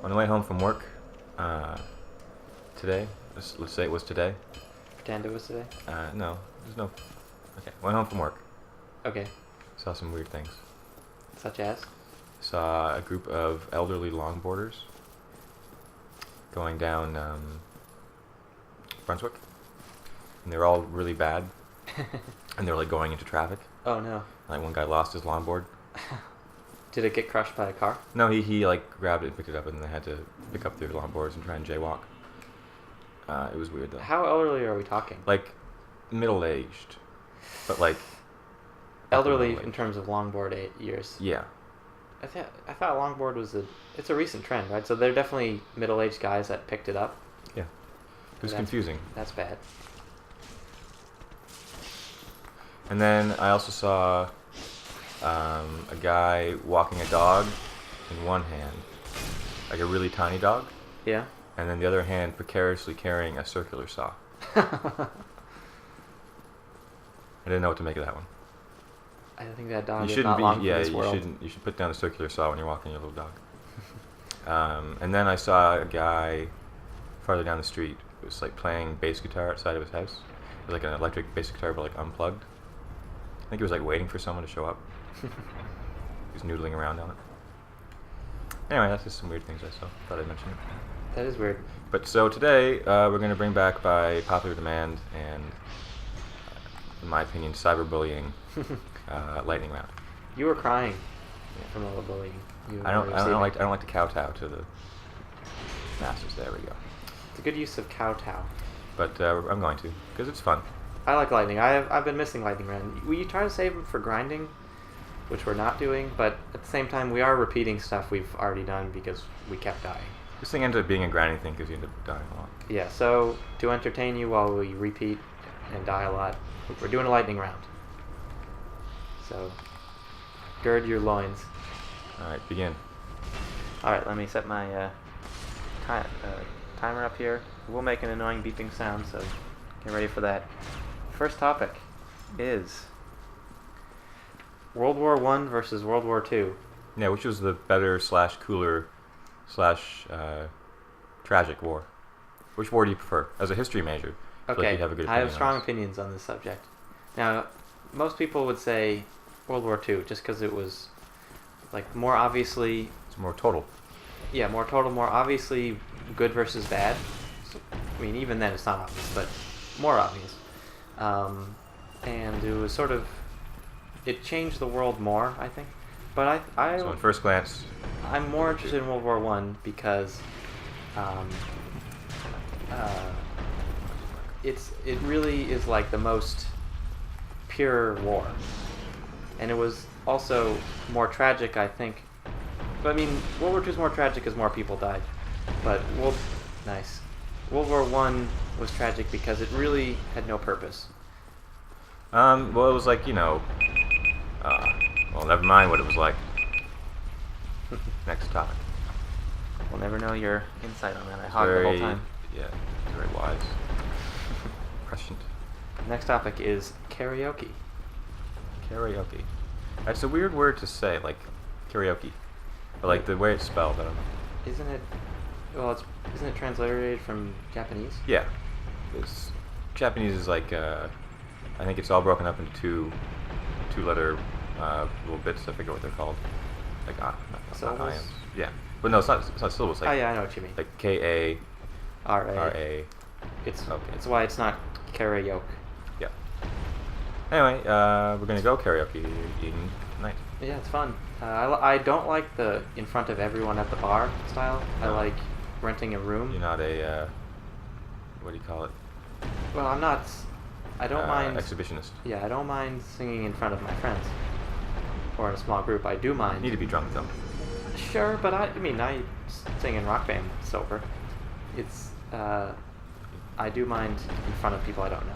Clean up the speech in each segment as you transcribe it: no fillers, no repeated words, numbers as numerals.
On the way home from work, today, let's say it was today. Pretend it was today? No, there's no. Okay, went home from work. Okay. Saw some weird things. Such as? Saw a group of elderly longboarders going down Brunswick, and they were all really bad, and they were like going into traffic. Oh no. Like one guy lost his longboard. Did it get crushed by a car? No, he like grabbed it and picked it up, and they had to pick up their longboards and try and jaywalk. It was weird though. How elderly are we talking? Like middle-aged, but like elderly in terms of longboard years. Yeah. I thought longboard was it's a recent trend, right? So they're definitely middle-aged guys that picked it up. Yeah. It was confusing. That's bad. And then I also saw a guy walking a dog in one hand, like a really tiny dog. Yeah. And then the other hand precariously carrying a circular saw. I didn't know what to make of that one. I think that dog you is not long for this you world. shouldn't. You should put down the circular saw when you're walking your little dog. And then I saw a guy farther down the street who was like playing bass guitar outside of his house. It was like an electric bass guitar, but like unplugged. I think he was like waiting for someone to show up. He was noodling around on it. Anyway, that's just some weird things I saw. Thought I'd mention it. That is weird. But so today we're going to bring back by popular demand and, in my opinion, cyberbullying lightning round. You were crying from all the bullying. I don't like to kowtow to the masses. There we go. It's a good use of kowtow. But I'm going to because it's fun. I like lightning. I've been missing lightning round. We try to save them for grinding, which we're not doing. But at the same time, we are repeating stuff we've already done because we kept dying. This thing ended up being a grinding thing because you end up dying a lot. Yeah. So to entertain you while we repeat and die a lot, we're doing a lightning round. So gird your loins. All right, begin. All right. Let me set my timer up here. We'll make an annoying beeping sound, so get ready for that. First topic is World War I versus World War II. Yeah, which was the better / cooler / tragic war? Which war do you prefer as a history major? Okay, like I have strong opinions on this subject. Now, most people would say World War II just because it was like more obviously. It's more total. Yeah, more total, more obviously good versus bad. So, I mean, even then it's not obvious, but more obvious. And it was sort of, it changed the world more, I think. But So at first glance, I'm more interested in World War I because it really is like the most pure war, and it was also more tragic, I think. But I mean, World War II is more tragic because more people died. But World War I was tragic because it really had no purpose. well, it was like well, never mind what it was like. Next topic. We'll never know your insight on that. I hogged the whole time. Yeah, very wise. Prescient. Next topic is karaoke. Karaoke. It's a weird word to say, like karaoke, but like the way it's spelled, I don't know. Isn't it? Well, isn't it transliterated from Japanese? Yeah, it's Japanese is like I think it's all broken up into two-letter little bits. I forget what they're called. Like not syllables? ions. Yeah, but no, it's not syllables. Like, oh yeah, I know what you mean. Like K-A R-A. It's why it's not karaoke. Yeah. Anyway, we're gonna go karaoke tonight. Yeah, it's fun. I don't like the in front of everyone at the bar style. I like renting a room. You're not a what do you call it? Well, I'm not. I don't mind. Exhibitionist. Yeah, I don't mind singing in front of my friends or in a small group. I do mind. You need to be drunk though. Sure, but I sing in rock band sober. It's I do mind in front of people I don't know.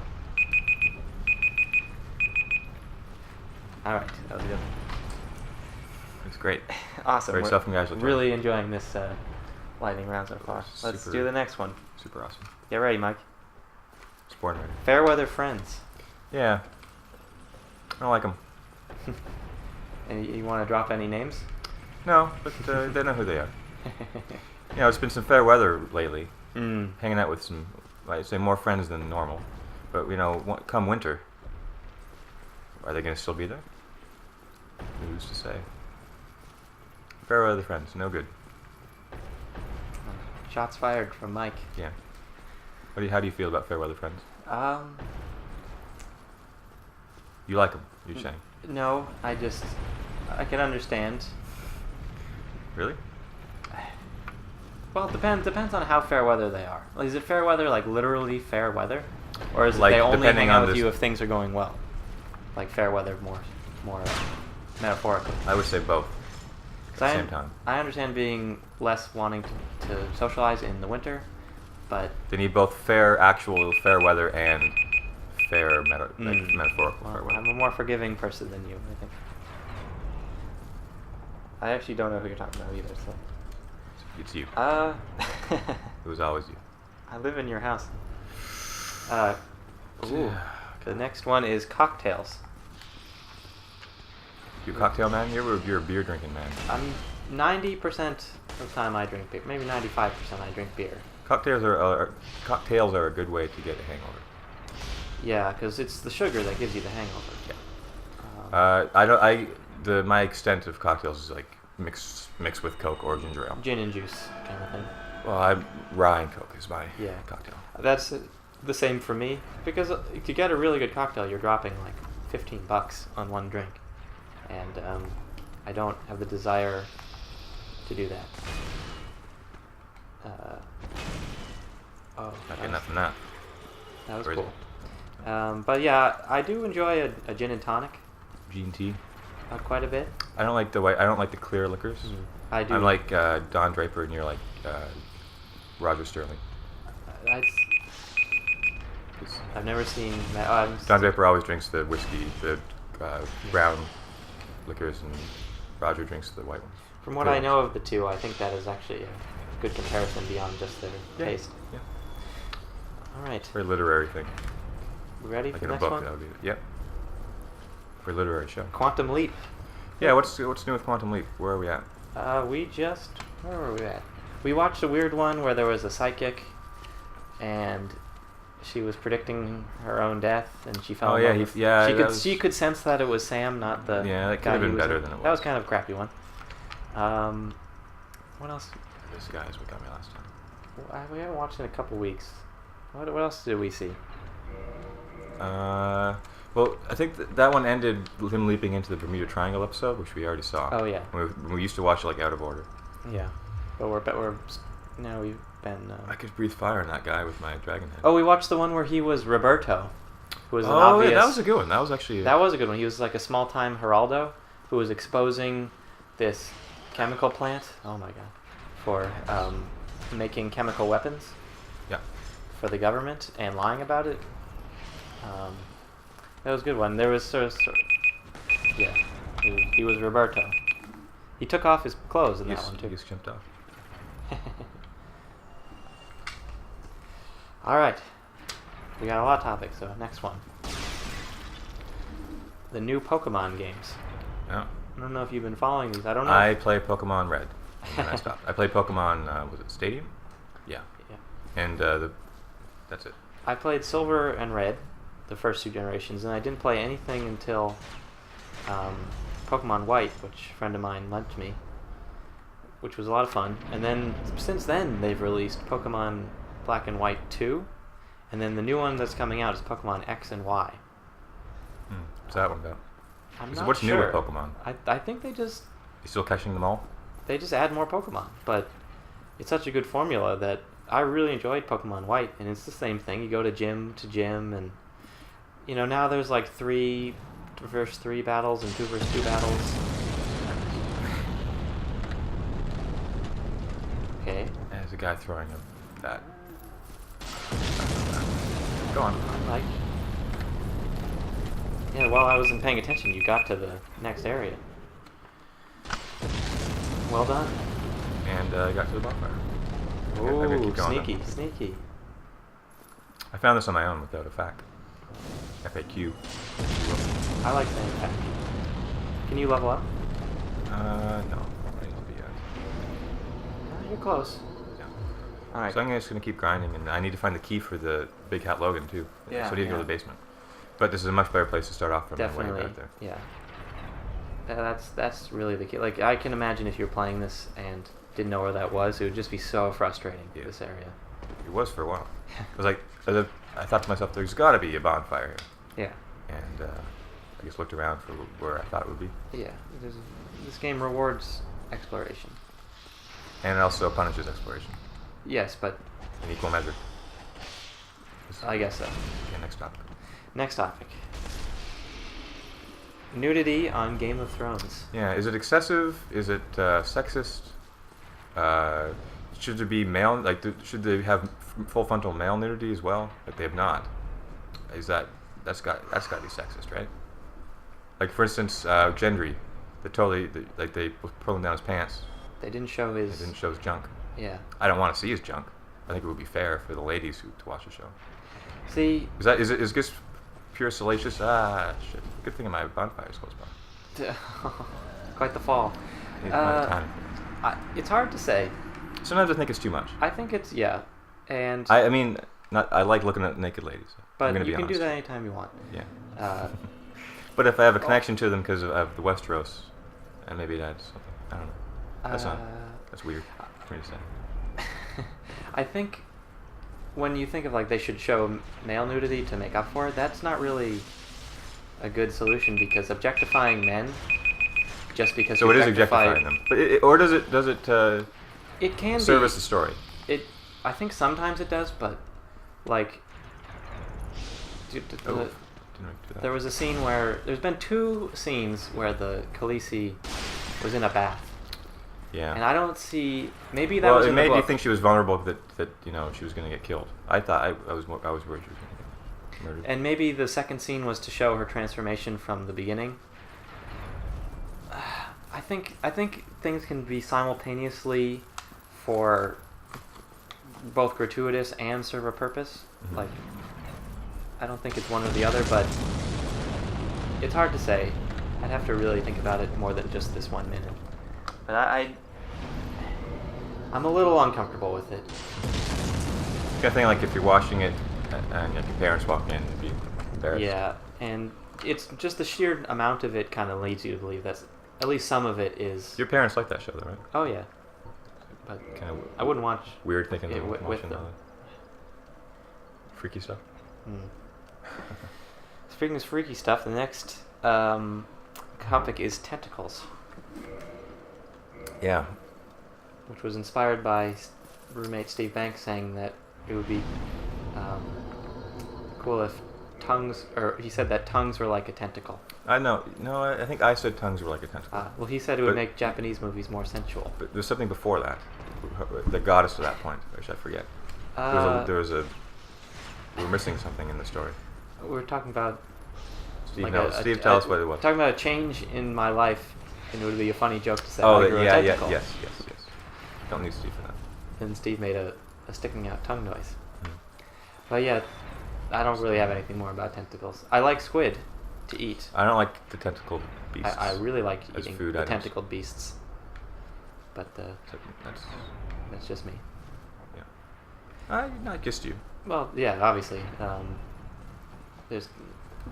All right, that was good. It's great. Awesome. Very self-congratulatory. Really enjoying this lightning round so far. Let's do the next one. Super awesome. Get ready, Mike. Sporting ready. Fairweather friends. Yeah. I don't like them. And you want to drop any names? No, but they know who they are. You know, it's been some fair weather lately. Mm. Hanging out with some, I'd say, more friends than normal. But you know, come winter, are they gonna still be there? Who's to say? Fair weather friends, no good. Shots fired from Mike. Yeah. How do you feel about fair weather friends? You like them? You're saying? No, I can understand. Really? Well, it depends on how fair weather they are. Like, is it fair weather, like literally fair weather, or is it Like, they only depending hang out on with this- you if things are going well? Like fair weather more metaphorically. I would say both. 'Cause At the same time. I understand being less wanting to socialize in the winter, but They need both actual fair weather and fair metaphorical fair weather. I'm a more forgiving person than you, I think. I actually don't know who you're talking about either, so. It's you. It was always you. I live in your house. Ooh. The next one is cocktails. You a cocktail man? You're a beer drinking man. I'm 90% of the time I drink beer. Maybe 95% I drink beer. Cocktails are a good way to get a hangover. Yeah, because it's the sugar that gives you the hangover. Yeah. My extent of cocktails is like mix with Coke or ginger ale. Gin and juice kind of thing. Well, rye and Coke is my Yeah. cocktail. That's the same for me, because to get a really good cocktail, you're dropping like $15 on one drink, and I don't have the desire to do that. Not getting enough from that. That was Or is cool. But yeah, I do enjoy a gin and tonic G&T. quite a bit. I don't like the clear liquors. I do. I'm like Don Draper, and you're like Roger Sterling. I've never seen. Don Draper always drinks the whiskey, the brown liquors, and Roger drinks the white ones. From what I know of the two, I think that is actually a good comparison beyond just their taste. Yeah. All right. Very literary thing. We ready Like for in the a next book, one? that would be Yep. For a literary show. Quantum Leap. Yeah. What's new with Quantum Leap? Where are we at? Where were we at? We watched a weird one where there was a psychic, and she was predicting her own death, and she fell in love with. She could sense that it was Sam, not the. Yeah, that could guy have he been was better in. than it was. That was kind of a crappy one. What else? This guy's what got me last time. We haven't watched in a couple weeks. What else did we see? Well, I think that one ended with him leaping into the Bermuda Triangle episode, which we already saw. Oh yeah. We used to watch it like out of order. Yeah, but now we've been. I could breathe fire on that guy with my dragon head. Oh, we watched the one where he was Roberto, who was an Oh, obvious. yeah, that was a good one. That was actually. That was a good one. He was like a small-time Geraldo who was exposing this chemical plant. Oh my god, for making chemical weapons. Yeah. For the government and lying about it. That was a good one. There was yeah, he was Roberto. He took off his clothes in that one too. He just jumped off. All right, we got a lot of topics. So next one, the new Pokemon games. Yeah. I don't know if you've been following these. I don't know. I play Pokemon Red. And I stopped. I played Pokemon. Was it Stadium? Yeah. Yeah. And that's it. I played Silver and Red, the first two generations, and I didn't play anything until Pokemon White, which a friend of mine lent to me, which was a lot of fun. And then since then, they've released Pokemon Black and White 2, and then the new one that's coming out is Pokemon X and Y. What's that one about? I'm So not what's sure. new with Pokemon? I think they just You still catching them all? add more Pokemon, but it's such a good formula that I really enjoyed Pokemon White, and it's the same thing. You go to gym, and now there's like 3 versus 3 battles and 2 versus 2 battles. Okay. There's a guy throwing that. Go on. Yeah, while I wasn't paying attention, you got to the next area. Well done. And I got to the bonfire. I'm gonna Ooh, keep going sneaky. I found this on my own without a FAQ. FAQ. I like saying that. Can you level up? No. I think I'll be You're close. All right. So I'm just gonna keep grinding, and I need to find the key for the Big Hat Logan too. Yeah, So I need to go to the basement. But this is a much better place to start off from Definitely. way back there. Yeah. That's really the key. Like, I can imagine if you're playing this and didn't know where that was, it would just be so frustrating. Yeah. This area. It was for a while. It was like I thought to myself, there's got to be a bonfire here. Yeah. And I just looked around for where I thought it would be. Yeah. This game rewards exploration. And it also punishes exploration Yes, but in equal measure. I guess so. Okay, next topic. Next topic. Nudity on Game of Thrones. Yeah, is it excessive? Is it sexist? Should there be male? Like, should they have full frontal male nudity as well? Like, they have not. Is that's got to be sexist, right? Like, for instance, Gendry, they pulled him down his pants. They didn't show his. They didn't show his junk. Yeah. I don't want to see his junk. I think it would be fair for the ladies to watch the show. See. Is this pure salacious? Ah, shit. Good thing my bonfire's close by. Quite the fall. Need to find time. It's hard to say. Sometimes I think it's too much. I think it's and. I mean, I like looking at naked ladies. I'm but gonna you be can honest. do that anytime you want. Yeah. But if I have a connection to them because of the Westeros, and maybe that's something. I don't know. That's weird for me to say. I think when you think of like they should show male nudity to make up for it, that's not really a good solution because objectifying men just because So you it is objectify objectifying them, but or does it it can service be, the story? I think sometimes it does, but like Didn't do that. there was a scene where there's been 2 scenes where the Khaleesi was in a bath. Yeah. And I don't see maybe that was it in the made me book. think she was vulnerable that she was going to get killed. I thought I was worried she was going to get murdered. And maybe the second scene was to show her transformation from the beginning. I think things can be simultaneously for both gratuitous and serve a purpose. Mhm. Like, I don't think it's one or the other, but it's hard to say. I'd have to really think about it more than just this 1 minute. But I'm a little uncomfortable with it. Kind of thing like if you're watching it and like, your parents walk in and be embarrassed. Yeah, and it's just the sheer amount of it kind of leads you to believe that at least some of it is. Your parents like that show, though, right? Oh yeah, but Kind of I wouldn't watch. weird thinking it of with watching them. all that freaky stuff. Speaking of freaky stuff, the next topic is tentacles, Yeah. which was inspired by roommate Steve Banks saying that it would be cool if tongues, or he said that tongues were like a tentacle. I know. No, I think I said tongues were like a tentacle. Well, he said it would But- make Japanese movies more sensual. But there's something before that that got us to that point, which I forget. There was a. We were missing something in the story. We're talking about Steve, like Steve tell us what it was. Talking about a change in my life, and it would be a funny joke to say. Oh, I grew a yeah, tentacle. yes. Don't need Steve for that. And Steve made a sticking out tongue noise. Mhm. But yeah, I don't really have anything more about tentacles. I like squid to eat. I don't like the tentacled beasts. I really like as eating food the items. tentacled beasts. But That's that's just me. yeah. I kissed you. Well, yeah, obviously. There's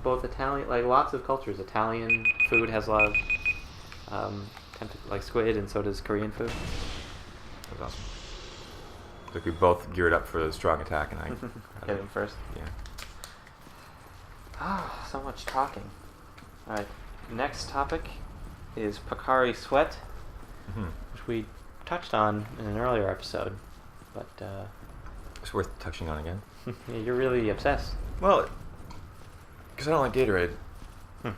both Italian, like lots of cultures. Italian food has a lot of like squid, and so does Korean food. That was awesome. Like we both geared up for the strong attack, and I Hit him first. Yeah. Ah, so much talking. All right, next topic is Pocari Sweat, Mm-hmm. which we touched on in an earlier episode, but It's worth touching on again. yeah, you're really obsessed. Well, because I don't like Gatorade, Hmm.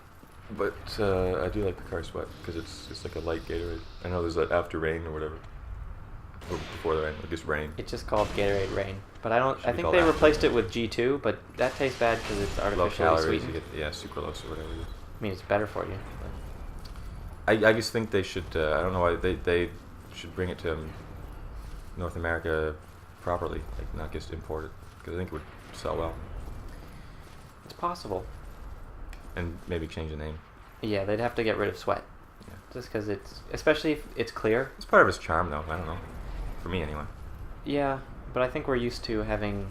but I do like Pocari Sweat because it's like a light Gatorade. I know there's that after rain or whatever, or before the rain, or just rain. It's just called Gatorade Rain, but I don't. Should I be think called they After. replaced it with G2, but that tastes bad because it's Low artificially calories, you sweetened. get sucralose or whatever it is. I mean, it's better for you. I just think they should. I don't know why they should bring it to North America properly, like not just import it, because I think it would sell well, It's possible. and maybe change the name. Yeah, they'd have to get rid of Sweat, Yeah. just because especially if it's clear. It's part of its charm, though. I don't know. For me, anyway. Yeah, but I think we're used to having,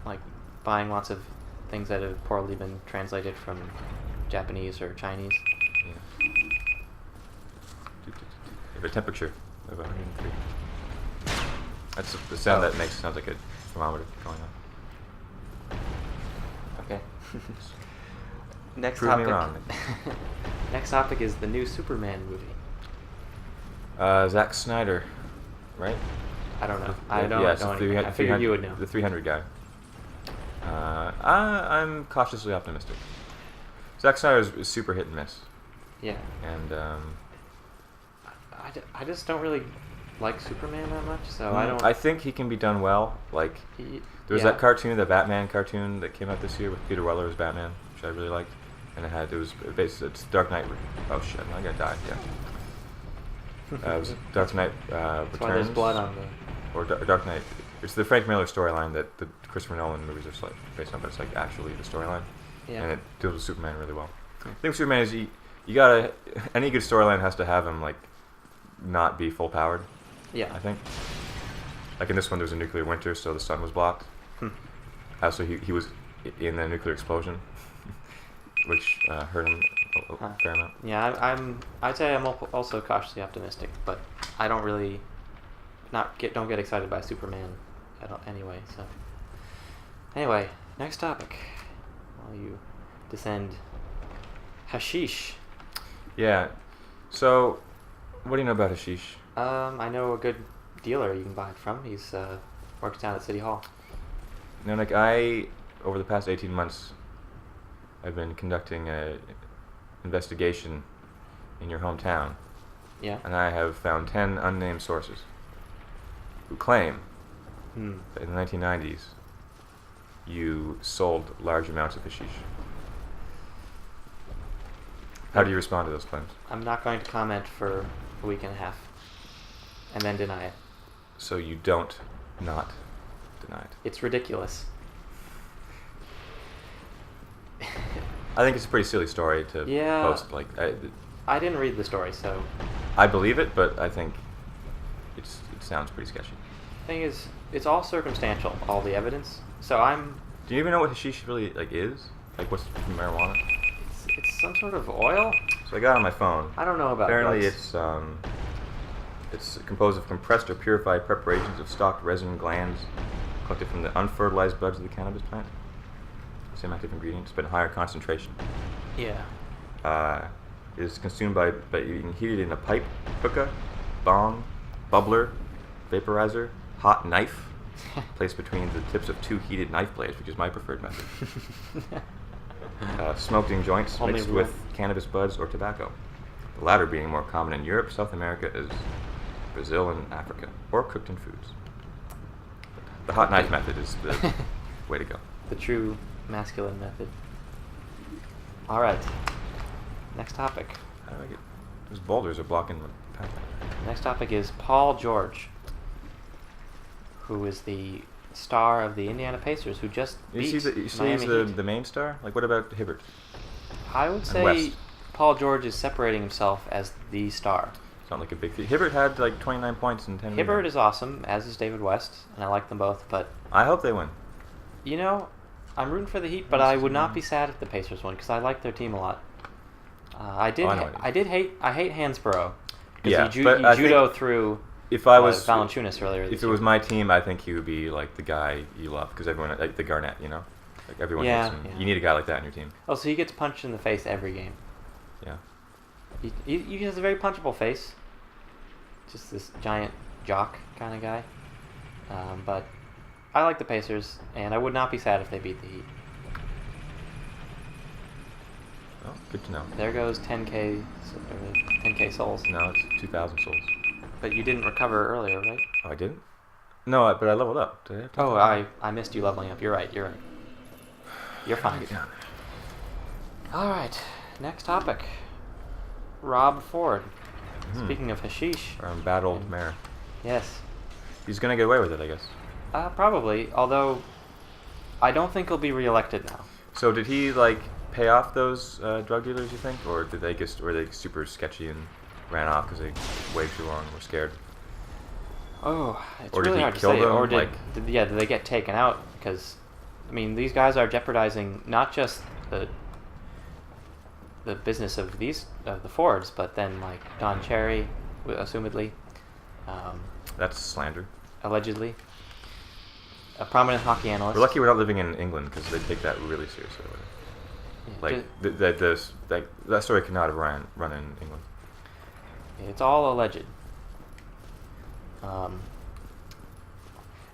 like, buying lots of things that have poorly been translated from Japanese or Chinese. Yeah. You have a temperature of 103. That's the sound that makes. Sounds like a thermometer going on. Okay. Next Prove topic. me wrong. Next topic is the new Superman movie. Zack Snyder, right? I don't know. The- I don't yeah, it's know the anything. I figured you would know. The 300 guy. I'm cautiously optimistic. Zack Snyder is super hit and miss, Yeah. and I just don't really like Superman that much, so I don't. I think he can be done well. Like He, there was yeah. that cartoon, the Batman cartoon that came out this year with Peter Weller as Batman, which I really liked, and it was basically it's Dark Knight. Oh shit! I'm gonna die. Yeah. It was Dark Knight Returns. That's why there's blood on the. Or Dark Knight. It's the Frank Miller storyline that the Christopher Nolan movies are like based on, but it's like actually the storyline, Yeah. and it deals with Superman really well. I think Superman is you gotta any good storyline has to have him like not be full powered. Yeah. I think. Like in this one, there was a nuclear winter, so the sun was blocked. So he was in the nuclear explosion, which hurt him a fair amount. Yeah, I'd say I'm also cautiously optimistic, but I don't really don't get excited by Superman at all anyway. So anyway, next topic. While you descend, hashish. Yeah. So, what do you know about hashish? I know a good dealer you can buy it from. He's works down at City Hall. You know, like over the past 18 months, I've been conducting a investigation in your hometown, Yeah. and I have found 10 unnamed sources who claim that in the 1990s you sold large amounts of hashish. How do you respond to those claims? I'm not going to comment for a week and a half, and then deny it. So you don't not deny it. It's ridiculous. I think it's a pretty silly story to Yeah. post. Like, I didn't read the story, so I believe it, but I think it sounds pretty sketchy. thing is, it's all circumstantial, all the evidence. So Do you even know what hashish really like is? Like, what's from marijuana? it's some sort of oil. So I got it on my phone. I don't know about Apparently, drugs. it's composed of compressed or purified preparations of stalked resin glands collected from the unfertilized buds of the cannabis plant. Same active ingredients, but in higher concentration. Yeah. It is consumed by being heated in a pipe, hookah, bong, bubbler, vaporizer, hot knife, placed between the tips of 2 heated knife blades, which is my preferred method. Smoked in joints Only mixed rule. with cannabis buds or tobacco. The latter being more common in Europe, South America, as Brazil, and Africa, or cooked in foods. The hot knife method is the way to go. The true masculine method. All right. Next topic. How do I get... Those boulders are blocking the path. Next topic is Paul George, who is the star of the Indiana Pacers, who just beat You see he's Miami Heat. the main star? Like, what about Hibbert? I would say West. Paul George is separating himself as the star. It's not like a big thing. Hibbert had like 29 points in 10 Hibbert rebounds. is awesome, as is David West, and I like them both. But I hope they win. you know, I'm rooting for the Heat, but I would not be sad if the Pacers won because I like their team a lot. I hate Hansborough Yeah, because he but I judo think through If I was Valanciunas earlier this if it year. was my team, I think he would be like the guy you love because everyone like the Garnett, you know, like everyone Yeah, hates him. yeah. You need a guy like that in your team. Oh, so he gets punched in the face every game. Yeah. He has a very punchable face. Just this giant jock kind of guy. But I like the Pacers, and I would not be sad if they beat the Heat. Well, good to know. There goes 10K souls. No, it's 2,000 souls. But you didn't recover earlier, right? Oh, I didn't? No, but I leveled up. Did I have to? Oh, I missed you leveling up. You're right. You're fine. Get down. All right. Next topic. Rob Ford. Mhm. Speaking of hashish. Bad old mayor. Yes. He's gonna get away with it, I guess. Probably. Although, I don't think he'll be reelected now. So did he like pay off those drug dealers? You think, or did they were they super sketchy and ran off because they waited too long and were scared? Oh, it's Or did really he hard to kill say. them? Or did, Like- did they get taken out? Because, I mean, these guys are jeopardizing not just the business of the Fords, but then like Don Cherry, assumedly, That's slander. allegedly, a prominent hockey analyst. We're lucky we're not living in England because they take that really seriously. Yeah, Like that story could not have run in England. it's all alleged.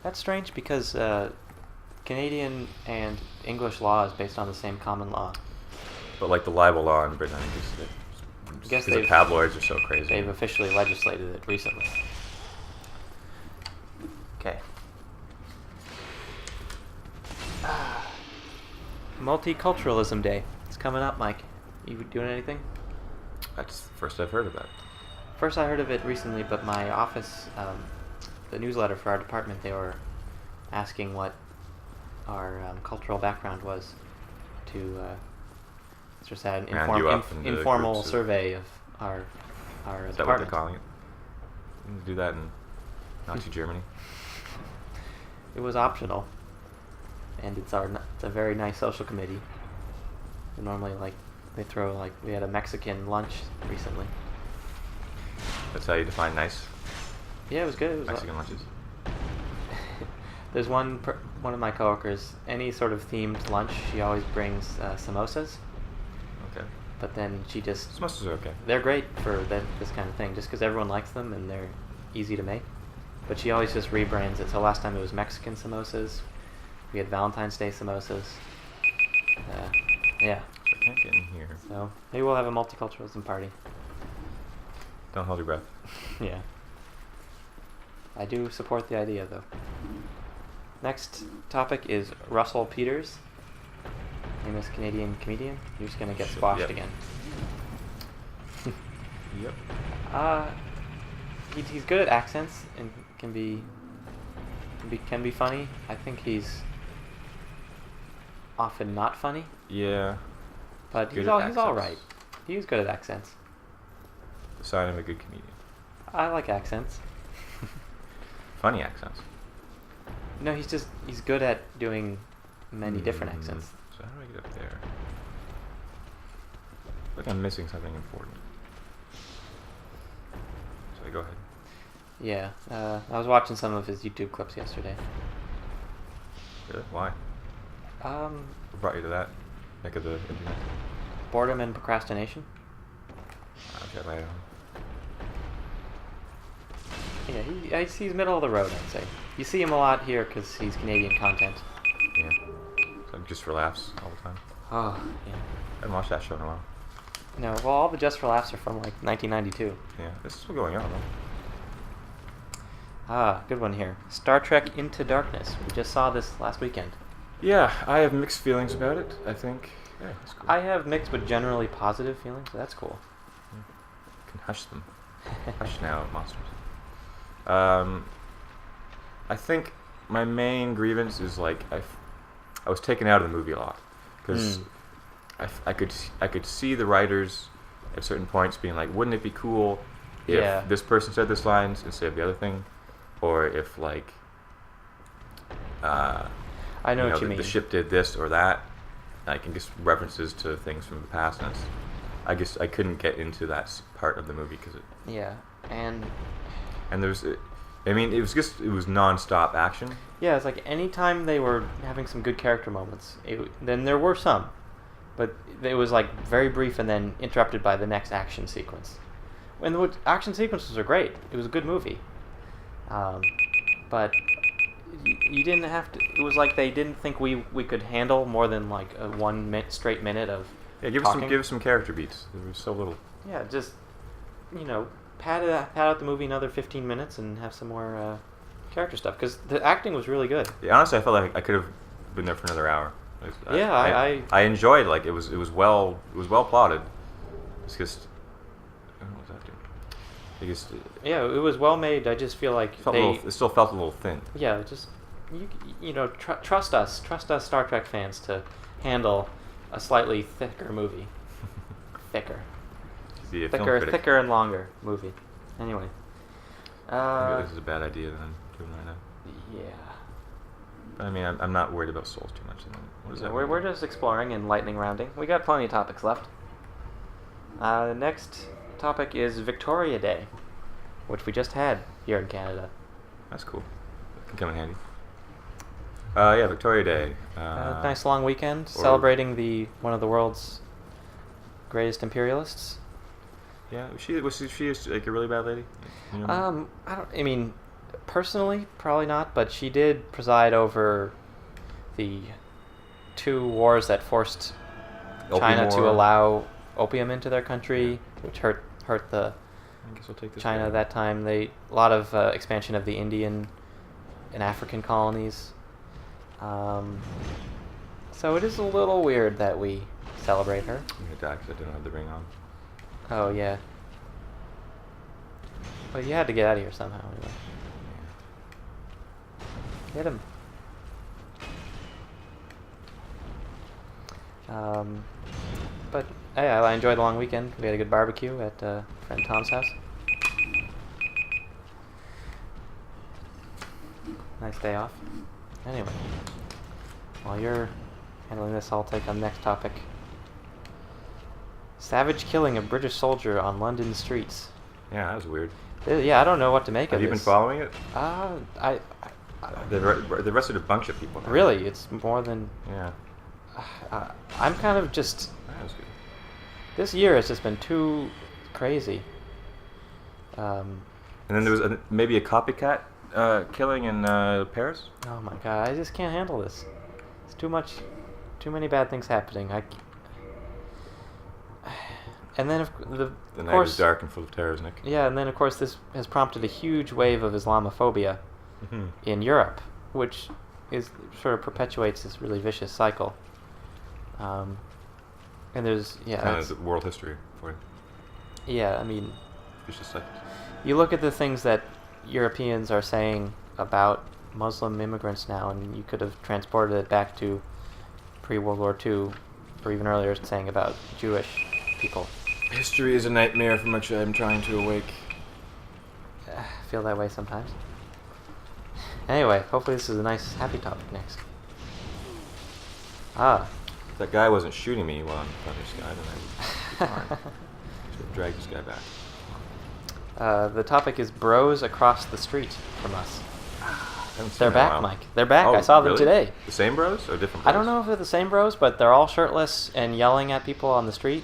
That's strange because Canadian and English law is based on the same common law. But like the libel law in Britain, I think I guess because the tabloids are so crazy. They've officially legislated it recently. Okay. Multiculturalism Day. It's coming up, Mike. You doing anything? That's the first I've heard of that. First, I heard of it recently, but my office, the newsletter for our department, they were asking what our cultural background was to just had an Round you up into informal groups of- survey of our Is that what they're department. calling it? You can do that in Nazi Germany. It was optional, and it's a very nice social committee. We normally they throw we had a Mexican lunch recently. That's how you define nice Yeah, it was good. It was Mexican lunches. There's one of my coworkers. Any sort of themed lunch, she always brings samosas. Okay. But then she just Samosas are okay. they're great for this kind of thing, just because everyone likes them and they're easy to make. But she always just rebrands it. So last time it was Mexican samosas. We had Valentine's Day samosas. Yeah. I can't get in here. So maybe we'll have a multiculturalism party. Don't hold your breath. Yeah. I do support the idea, though. Next topic is Russell Peters, famous Canadian comedian. You're just gonna get squashed Yep. again. Yep. He's good at accents and can be funny. I think he's often not funny, Yeah. but Good he's at all accents. right. He's good at accents. The sign of a good comedian. I like accents. Funny accents. No, he's good at doing many different accents. So how do I get up there? I think I'm missing something important. So go ahead. Yeah, I was watching some of his YouTube clips yesterday. Good. Why? What brought you to that neck of the internet? Boredom and procrastination. Okay, right on. Yeah, he's middle of the road, I'd say. You see him a lot here because he's Canadian content. Yeah. So just for laughs all the time. Oh, yeah. I haven't watched that show in a while. No, well, all the Just for Laughs are from 1992. Yeah, this is still going on though. Good one here. Star Trek Into Darkness. We just saw this last weekend. Yeah, I have mixed feelings about it. I think. Yeah, it's cool. I have mixed but generally positive feelings, so that's cool. You can hush them. Hush now, monsters. I think my main grievance is I was taken out of the movie a lot because I could see the writers at certain points being like, wouldn't it be cool if this person said this lines instead of the other thing, or if I know what you mean. the ship did this or that, just references to things from the past, and I guess I couldn't get into that part of the movie because and there's. It was non-stop action. Yeah, it's anytime they were having some good character moments, then there were some, but it was very brief and then interrupted by the next action sequence. And the action sequences are great. It was a good movie, but you didn't have to. It was they didn't think we could handle more than a 1 straight minute of give talking. us some character beats. There was so little. Yeah, just pad out the movie another 15 minutes and have some more character stuff, because the acting was really good. Yeah, honestly, I felt like I could have been there for another hour. I enjoyed it was well plotted. It's just I don't know what that doing. It was well made. I just feel like it still felt a little thin. Yeah, just trust us Star Trek fans to handle a slightly thicker movie. Thicker and longer movie. Anyway, Maybe this is a bad idea that I'm doing right now. Yeah. But I mean, I'm not worried about souls too much. What is that? We're just exploring and lightning rounding. We got plenty of topics left. The next topic is Victoria Day, which we just had here in Canada. That's cool. Can come in handy. Yeah, Victoria Day. Nice long weekend celebrating one of the world's greatest imperialists. Yeah, was she like a really bad lady? You know? I mean, personally, probably not, but she did preside over the 2 wars that forced China to allow opium into their country, which hurt the I guess I'll take this China guy. that time. A lot of expansion of the Indian and African colonies. So it is a little weird that we celebrate her. I'm gonna die because I didn't have the ring on. Oh yeah. But you had to get out of here somehow anyway. Hit him. But hey, I enjoyed the long weekend. We had a good barbecue at friend Tom's house. Nice day off. Anyway, while you're handling this, I'll take on the next topic. Savage killing of British soldier on London streets. Yeah, that was weird. Yeah, I don't know what to make of this. Have you been following it? They arrested a bunch of people. Really, it's more than. Yeah. I'm kind of just. That was good. This year has just been too crazy. And then there was maybe a copycat killing in Paris. Oh my god, I just can't handle this. It's too much, too many bad things happening. And then the night is dark and full of terrors, Nick. Yeah, and then of course this has prompted a huge wave of Islamophobia in Europe, which sort of perpetuates this really vicious cycle. And there's kind of world history for you. Yeah, I mean, vicious cycles. You look at the things that Europeans are saying about Muslim immigrants now, and you could have transported it back to pre-World War II, or even earlier, saying about Jewish people. History is a nightmare from which I'm trying to awake. I feel that way sometimes. Anyway, hopefully this is a nice, happy topic next. If that guy wasn't shooting me while I'm in front of this guy, then I'd be fine. Should drag this guy back. The topic is bros across the street from us. They're back, Mike. They're back. Oh, I saw them really? today. The same bros or different bros? I don't know if they're the same bros, but they're all shirtless and yelling at people on the street.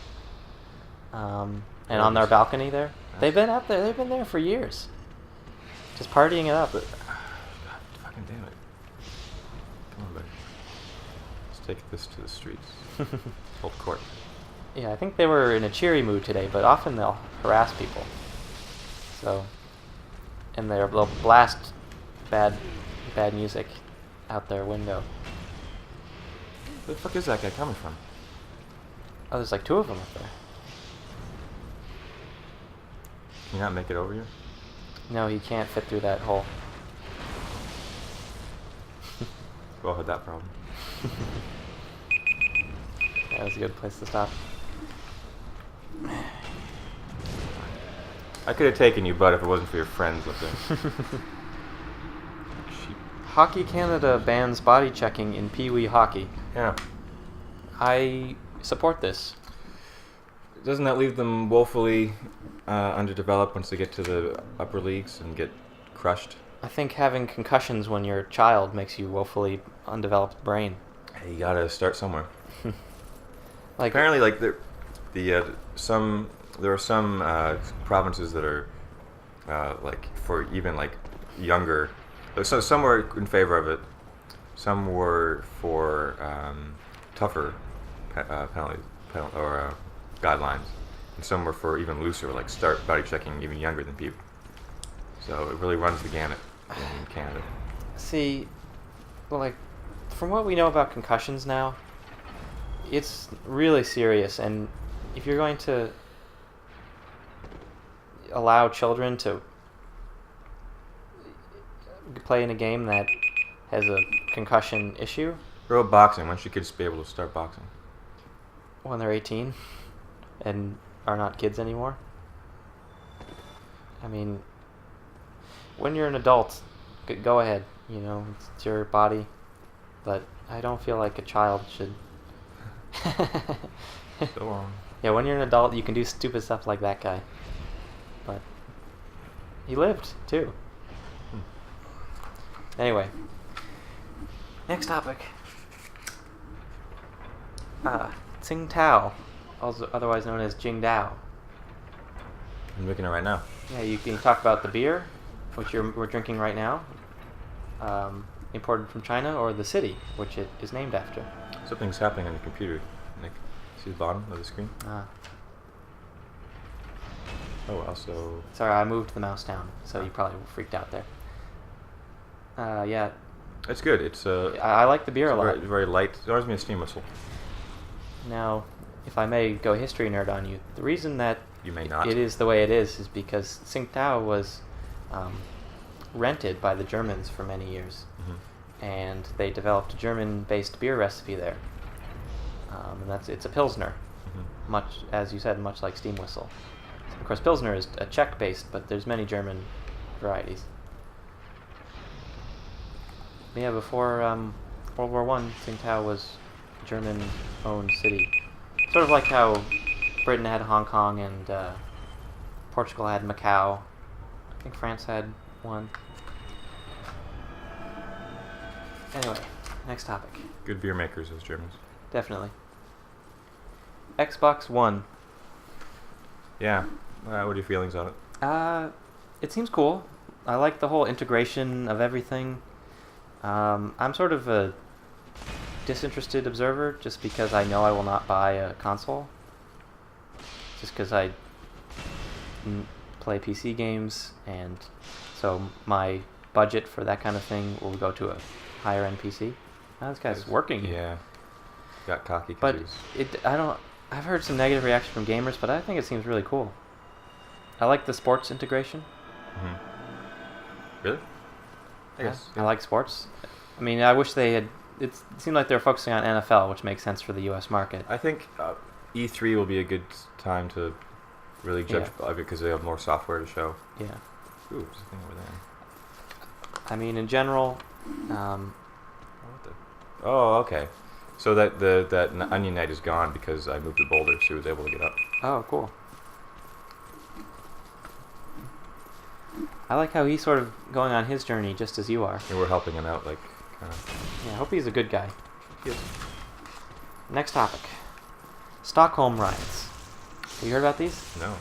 And on their balcony there. They've been out there. They've been there for years. Just partying it up. God fucking damn it. Come on, buddy. Let's take this to the streets. Old court. Yeah, I think they were in a cheery mood today, but often they'll harass people. So, and they'll blast bad music out their window. Where the fuck is that guy coming from? Oh, there's like 2 of them up there. Can you not make it over here? No, he can't fit through that hole. We all had that problem. That was a good place to stop. I could have taken you, bud, if it wasn't for your friends up there. Sheep. Hockey Canada bans body checking in Pee Wee hockey. Yeah. I support this. Doesn't that leave them woefully underdeveloped once they get to the upper leagues and get crushed? I think having concussions when you're a child makes you woefully undeveloped brain. Hey, you gotta start somewhere. Like apparently, like there are some provinces that are like for even like younger. So some were in favor of it. Some were for tougher penalties or guidelines, and some were for even looser, like start body checking even younger than people. So it really runs the gamut in Canada. See, like, from what we know about concussions now, it's really serious, and if you're going to allow children to play in a game that has a concussion issue... What about boxing? When should kids be able to start boxing? When they're 18 and are not kids anymore. I mean, when you're an adult, go ahead. You know, it's your body. But I don't feel like a child should. So long. Yeah, when you're an adult, you can do stupid stuff like that guy. But he lived, too. Anyway. Next topic. Tsingtao, also otherwise known as Jingdao. I'm making it right now. Yeah, you can talk about the beer, which we're drinking right now, imported from China, or the city, which it is named after. Something's happening on your computer, Nick. See the bottom of the screen? Oh, also... Sorry, I moved the mouse down, so you probably freaked out there. Yeah. It's good. It's I like the beer a lot. very, very light. It reminds me of steam whistle. Now, if I may go history nerd on you, the reason that You may not. it is the way it is because Tsingtao was rented by the Germans for many years, and they developed a German-based beer recipe there. And it's a Pilsner, much, as you said, much like steam whistle. Of course, Pilsner is a Czech-based, but there's many German varieties. Yeah, before World War I, Tsingtao was a German-owned city. Sort of like how Britain had Hong Kong and Portugal had Macau. I think France had one. Anyway, next topic. Good beer makers, those Germans. Definitely. Xbox One. Yeah. What are your feelings on it? It seems cool. I like the whole integration of everything. I'm sort of a disinterested observer just because I know I will not buy a console. Just because I play PC games, and so my budget for that kind of thing will go to a higher end PC. Oh, this guy's working. Yeah. Got cocky. But I've heard some negative reaction from gamers, but I think it seems really cool. I like the sports integration. Really? I guess. I like sports. I mean, I wish they had. It seemed like they were focusing on NFL, which makes sense for the U.S. market. I think E3 will be a good time to really judge because they have more software to show. Yeah. Ooh, there's a thing over there. I mean, in general. What the? Oh, okay. So that onion night is gone because I moved the boulder, so he was able to get up. Oh, cool. I like how he's sort of going on his journey just as you are. And we're helping him out, like, kind of. Yeah, I hope he's a good guy. Yes. Next topic. Stockholm riots. Have you heard about these? No.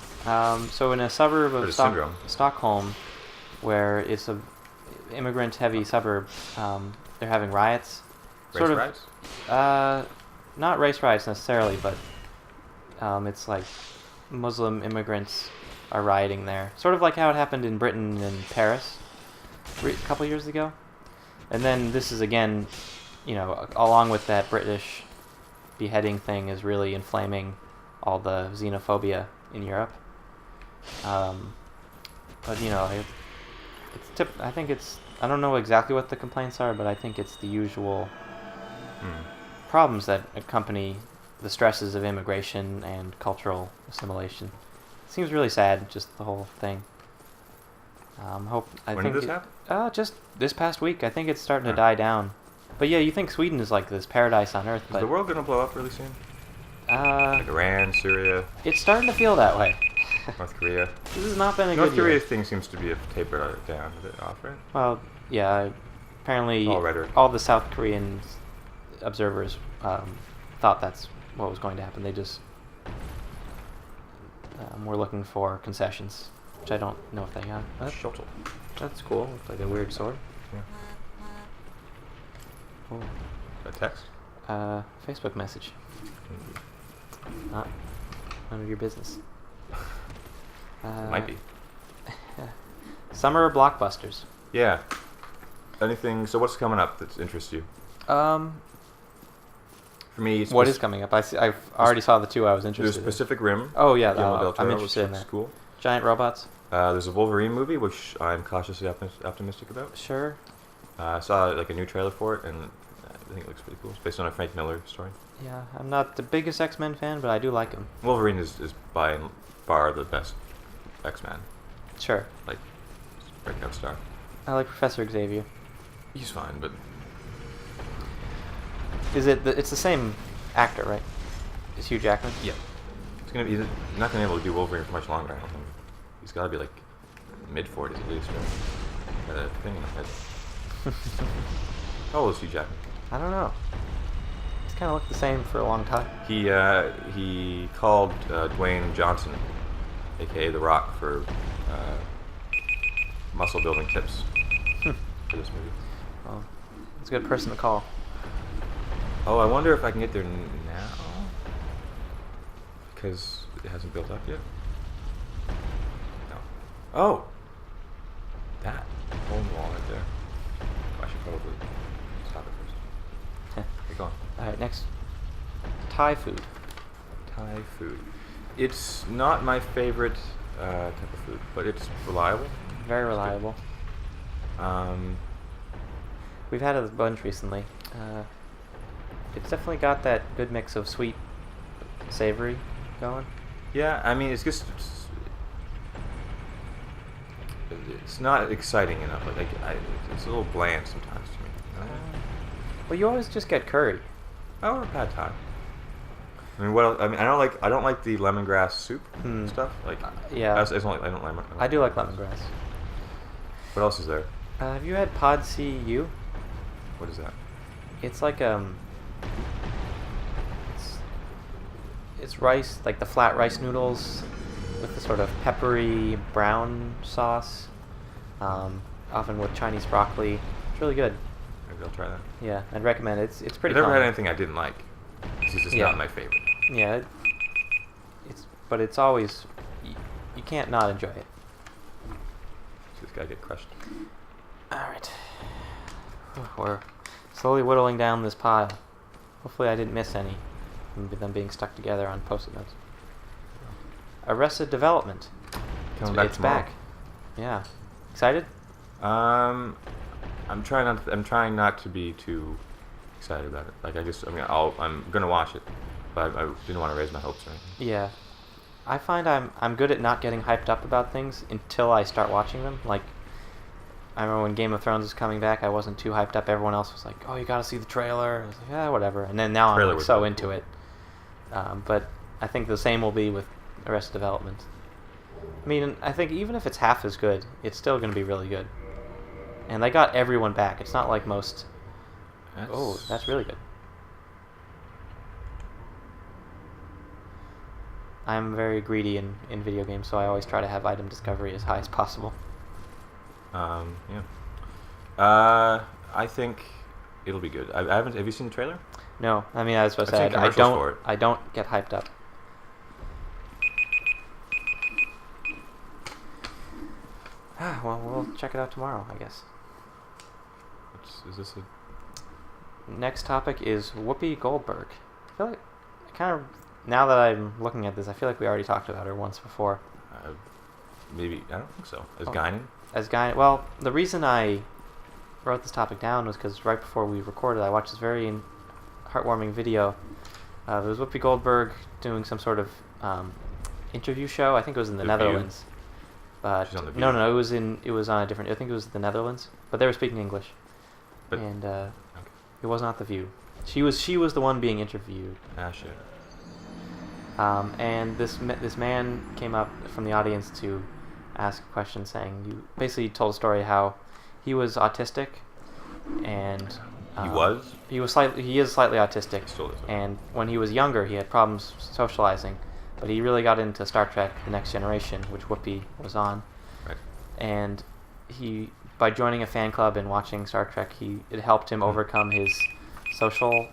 So in a suburb of syndrome. Stockholm, where it's a immigrant-heavy suburb, they're having riots. Race riots? Not race riots necessarily, but it's like Muslim immigrants are rioting there. Sort of like how it happened in Britain and Paris a couple years ago. And then this is again, along with that British beheading thing is really inflaming all the xenophobia in Europe. But I think I don't know exactly what the complaints are, but I think it's the usual problems that accompany the stresses of immigration and cultural assimilation. It seems really sad, just the whole thing. When did this happen? Just this past week. I think it's starting to die down. But yeah, you think Sweden is like this paradise on earth, but Is the world gonna blow up really soon? Like like Iran, Syria, it's starting to feel that way. North Korea. This has not been a North good Korea year. thing seems to be a taper down a bit off, right? Well, yeah. Apparently, All rhetoric. all the South Korean observers thought that's what was going to happen. They just were looking for concessions, which I don't know if they got. That's cool. Looks like a weird sword. Yeah. Cool. A text? Facebook message. Not none of your business. Might be. Summer blockbusters. Yeah. Anything? So what's coming up that interests you? For me, what is coming up? I already saw the two I was interested There's in. Pacific Rim. Oh yeah, Guillermo del Toro, I'm interested in which that. looks cool. Giant robots. There's a Wolverine movie, which I'm cautiously optimistic about. Sure. I saw like a new trailer for it, and I think it looks pretty cool. It's based on a Frank Miller story. Yeah, I'm not the biggest X-Men fan, but I do like him. Wolverine is by far the best X-Man. Sure. Like, breakout star. I like Professor Xavier. He's fine, but It's the same actor, right? It's Hugh Jackman. yeah, he's not gonna be able to do Wolverine for much longer. I don't think. He's got to be like mid-40s at least. Right? Got a thing in his head. How old is Hugh Jackman? I don't know. He's kind of looked the same for a long time. He called Dwayne Johnson, aka The Rock, for muscle building tips for this movie. Well, it's a good person to call. Oh, I wonder if I can get there now, because it hasn't built up yet. No. Oh, that hole in the wall right there. I should probably stop it first. Keep going. All right, next. Thai food. Thai food. It's not my favorite type of food, but it's reliable. Very reliable. We've had it a bunch recently. It's definitely got that good mix of sweet, savory going. Yeah, I mean, it's not exciting enough. It's a little bland sometimes to me. Well, you always just get curry. Or pad thai. I mean, what else? I mean, I don't like the lemongrass soup stuff. Like, yeah. I don't like lemon. I do like lemongrass. What else is there? Have you had Pod CU? What is that? It's like it's rice, like the flat rice noodles with the sort of peppery brown sauce, often with Chinese broccoli. It's really good. Maybe I'll try that. Yeah, I'd recommend it. It's pretty I've never had common. anything I didn't like. This is just Yeah. not my favorite. Yeah, but it's always you can't not enjoy it. This guy get crushed. All right, we're slowly whittling down this pile. Hopefully, I didn't miss any from them being stuck together on post-it notes. Arrested Development. Coming back It's tomorrow. back. Yeah, excited? I'm trying not to be too excited about it. Like I'm gonna watch it, but I didn't want to raise my hopes or anything. Yeah, I find I'm good at not getting hyped up about things until I start watching them. Like, I remember when Game of Thrones was coming back, I wasn't too hyped up. Everyone else was like, "Oh, you gotta see the trailer." I was like, "Yeah, whatever." And then now I'm Trailer like, was so really into cool. it. But I think the same will be with Arrested Development. I mean, I think even if it's half as good, it's still going to be really good. And they got everyone back. It's not like most. Oh, that's really good. I'm very greedy in video games, so I always try to have item discovery as high as possible. Yeah. I think it'll be good. I haven't. Have you seen the trailer? No, I mean, as I I've seen said, commercials for it. I don't get hyped up. Well, we'll check it out tomorrow, I guess. Is this a? Next topic is Whoopi Goldberg. I feel like now that I'm looking at this, I feel like we already talked about her once before. Maybe I don't think so. As Oh. Guinan? As Guy, well, the reason I wrote this topic down was because right before we recorded, I watched this very heartwarming video. There was Whoopi Goldberg doing some sort of interview show. I think it was in the The View? Netherlands. But She's on The View. no, it was on a different. I think it was the Netherlands, but they were speaking English, But and okay. it was not The View. She was the one being interviewed. Ah, shit. And this man came up from the audience to ask a question, saying, you basically told a story how he was autistic, and He is slightly autistic, Still is. and when he was younger he had problems socializing, but he really got into Star Trek: The Next Generation, which Whoopi was on, Right. and by joining a fan club and watching Star Trek, it helped him overcome his social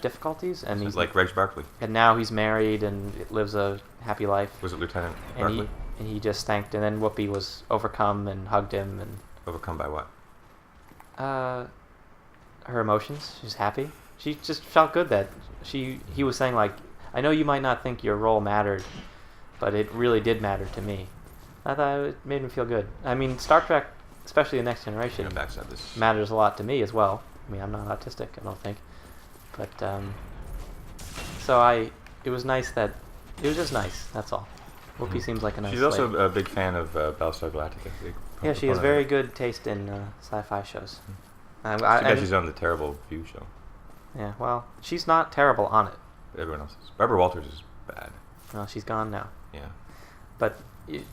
difficulties, and It's like Reg Barkley. and now he's married and lives a happy life. Was it Lieutenant And Barkley? he just thanked, and then Whoopi was overcome and hugged him, and Overcome by what? her emotions. She's happy. She just felt good that he was saying, like, I know you might not think your role mattered, but it really did matter to me. I thought it made me feel good. I mean, Star Trek, especially The Next Generation, Backside this. matters a lot to me as well. I mean, I'm not autistic, I don't think. But, it was nice that, it was just nice, that's all. Whoopi seems like a nice She's also lady. a big fan of Battlestar Galactica. Big Yeah, she has very good taste in sci-fi shows. Too bad she's on the terrible View show. Yeah, well, she's not terrible on it. Everyone else is. Barbara Walters is bad. No, she's gone now. Yeah. But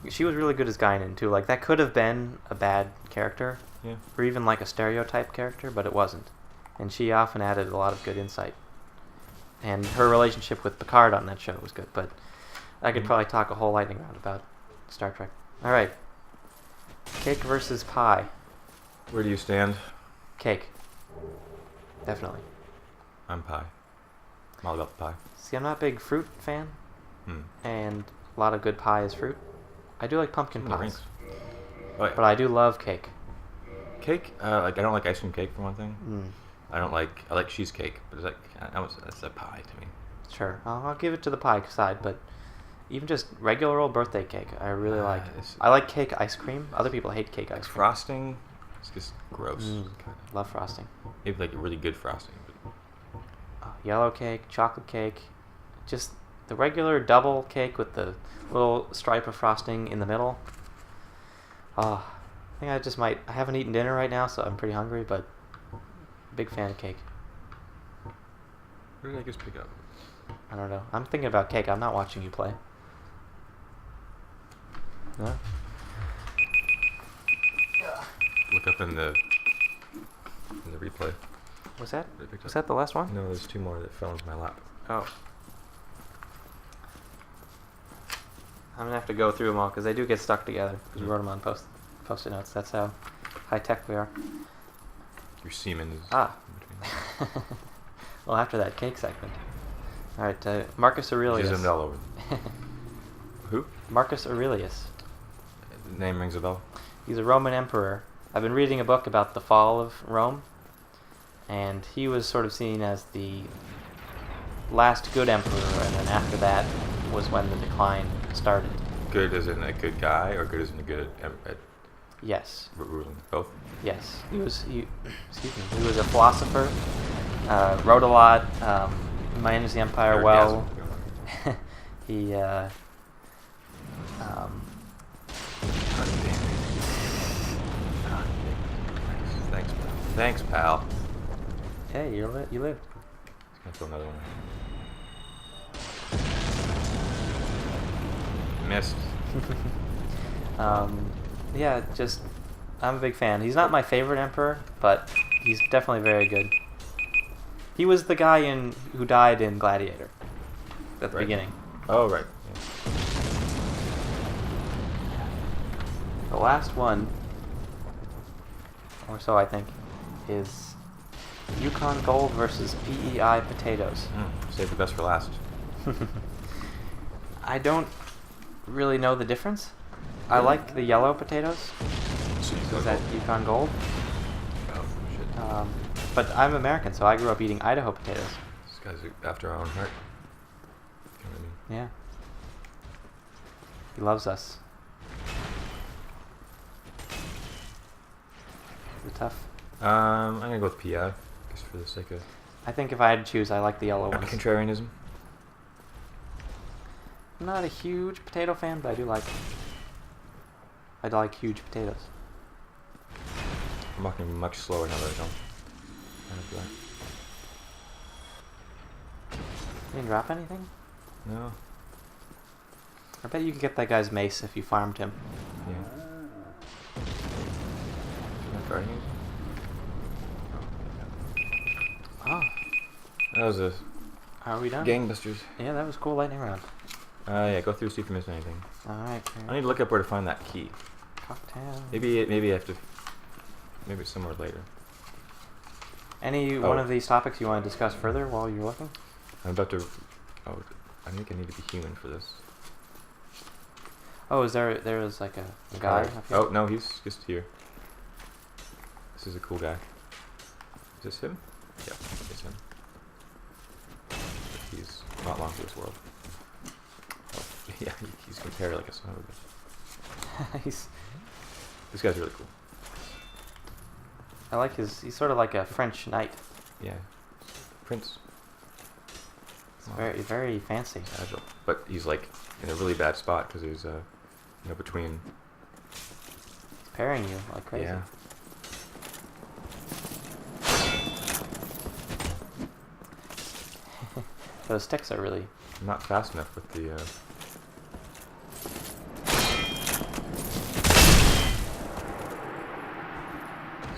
she was really good as Guinan, too. Like, that could have been a bad character. Yeah. Or even, like, a stereotype character, but it wasn't. And she often added a lot of good insight. And her relationship with Picard on that show was good, but I could probably talk a whole lightning round about Star Trek. All right. Cake versus pie. Where do you stand? Cake. Definitely. I'm pie. I'm all about the pie. See, I'm not a big fruit fan, Hmm. and a lot of good pie is fruit. I do like pumpkin The pies, rings. Oh, yeah. but I do love cake. Cake? Like I don't like ice cream cake for one thing. Mm, I like cheesecake, but it's like that's a pie to me. sure, I'll give it to the pie side, but even just regular old birthday cake, I really like. I like cake ice cream. Other people hate cake ice cream. Frosting, it's just gross. Love frosting. Maybe like a really good frosting. But Yellow cake, chocolate cake, just the regular double cake with the little stripe of frosting in the middle. I think I just might. I haven't eaten dinner right now, so I'm pretty hungry, but big fan of cake. where did I just pick up? I don't know. I'm thinking about cake. I'm not watching you play. No? Look up in the replay. Was that? What I picked Was up. that the last one? No, there's two more that fell into my lap. Oh. I'm gonna have to go through them all because they do get stuck together because we wrote them on post-it notes. That's how high tech we are. Your semen is in between. Well, after that cake segment. All right, Marcus Aurelius. Jismed all over. Who? Marcus Aurelius. The name rings a bell. He's a Roman emperor. I've been reading a book about the fall of Rome, and he was sort of seen as the last good emperor, and then after that was when the decline started. Good as in a good guy, or good as in a good at Yes. ruling? Both. Yes. He was a philosopher, wrote a lot, managed the empire well. He Thanks, pal. Hey, you lived. Let's go another one. Missed. Yeah, just I'm a big fan. He's not my favorite emperor, but he's definitely very good. He was the guy who died in Gladiator at the beginning. Oh, right. The last one, or so I think, is Yukon Gold versus PEI potatoes. Save the best for last. I don't really know the difference. I like the yellow potatoes. Is that Yukon Gold? Oh, shit. But I'm American, so I grew up eating Idaho potatoes. This guy's after our own heart. You know what I mean? Yeah. He loves us. Is it tough? I'm gonna go with PI, just for the sake of I think if I had to choose, I like the yellow ones. contrarianism. I'm not a huge potato fan, but I do like them. I like huge potatoes. I'm walking much slower now that I don't. You didn't drop anything? No. I bet you could get that guy's mace if you farmed him. Yeah. Am I guarding it? Oh, That was a are we done? gangbusters. Yeah, that was cool lightning round. Yeah, go through, see if you missed anything. Alright. I need to look up where to find that key. Cocktail. Maybe I have to. Maybe it's somewhere later. Any one of these topics you want to discuss further while you're looking? I'm about to. Oh, I think I need to be human for this. Oh, there is like a guy up here? Oh no, he's just here. This is a cool guy. Is this him? Yeah, it's him. But he's not long for this world. Oh, yeah, he's compared like a son of a bitch. This guy's really cool. I like he's sort of like a French knight. Yeah, Prince. It's very, very fancy. Agile, but he's like in a really bad spot because he's between His parrying you like crazy. Yeah. Those sticks are really... I'm not fast enough with the...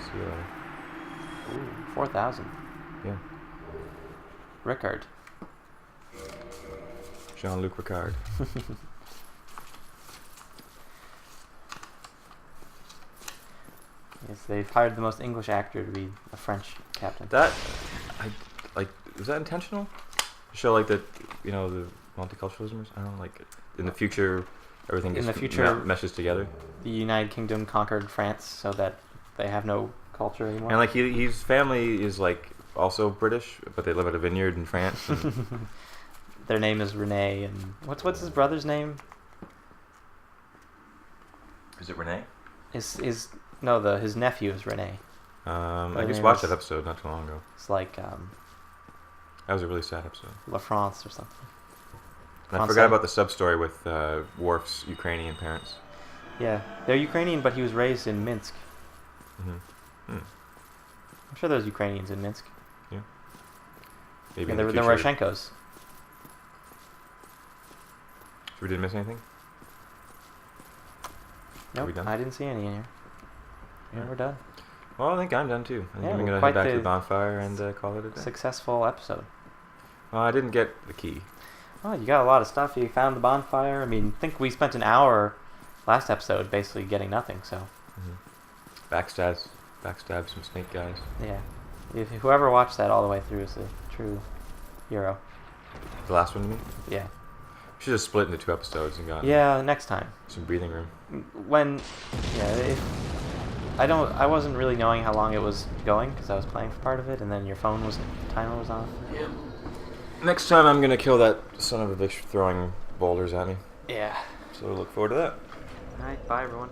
See you later. Ooh, 4,000. Yeah. Rickard. Jean-Luc Picard. Yes, they've hired the most English actor to be a French captain. That, was that intentional? To show like that, you know, the multiculturalism. I don't know, like in the future, everything In just the future- meshes together. The United Kingdom conquered France so that they have no culture anymore. And like his family is like also British, but they live at a vineyard in France. And Their name is Rene, and what's his brother's name? is it Renee? His nephew is Rene. I Their just name watched is- that episode not too long ago. It's like That was a really sad episode. La France or something. And I Francais. forgot about the sub story with Worf's Ukrainian parents. Yeah, they're Ukrainian, but he was raised in Minsk. Mm-hmm. I'm sure there's Ukrainians in Minsk. Maybe Yeah, in there the were future. Roshchenkos. We didn't miss anything? Are we Nope, done? I didn't see any in here. Yeah, Yeah. we're done. Well, I think I'm done too. I think Yeah, I'm going to quite head back to the the bonfire and call it a day. Successful episode. Well, I didn't get the key. Oh, you got a lot of stuff. You found the bonfire. I mean, I think we spent an hour last episode basically getting nothing, so Mm-hmm. Backstab some snake guys. yeah. If whoever watched that all the way through is a true hero. The last one, you mean? Yeah. Should have split into 2 episodes and gotten Yeah, next time. some breathing room. I wasn't really knowing how long it was going because I was playing for part of it, and then your timer was on. Yeah. Next time I'm going to kill that son of a bitch throwing boulders at me. Yeah. So look forward to that. All right, bye everyone.